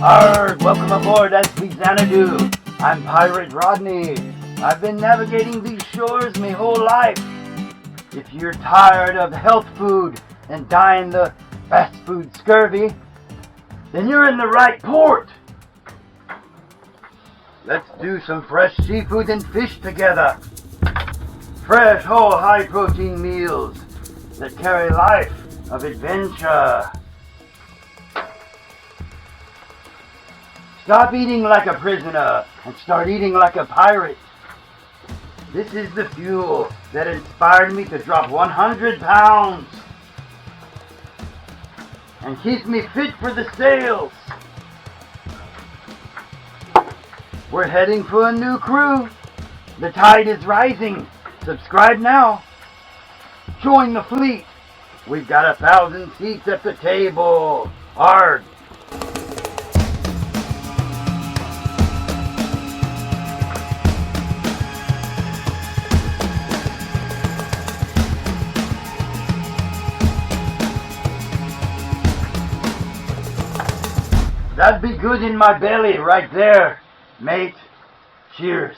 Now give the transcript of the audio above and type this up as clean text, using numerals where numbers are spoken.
Argh! Welcome aboard SV Zanadu. I'm Pirate Rodney. I've been navigating these shores my whole life. If you're tired of health food and dying the fast food scurvy, then you're in the right port. Let's do some fresh seafood and fish together. Fresh, whole, high-protein meals that carry life of adventure. Stop eating like a prisoner and start eating like a pirate. This is the fuel that inspired me to drop 100 pounds and keeps me fit for the sails. We're heading for a new crew. The tide is rising. Subscribe now. Join the fleet. We've got 1,000 seats at the table. Argh! That'd be good in my belly right there, mate. Cheers.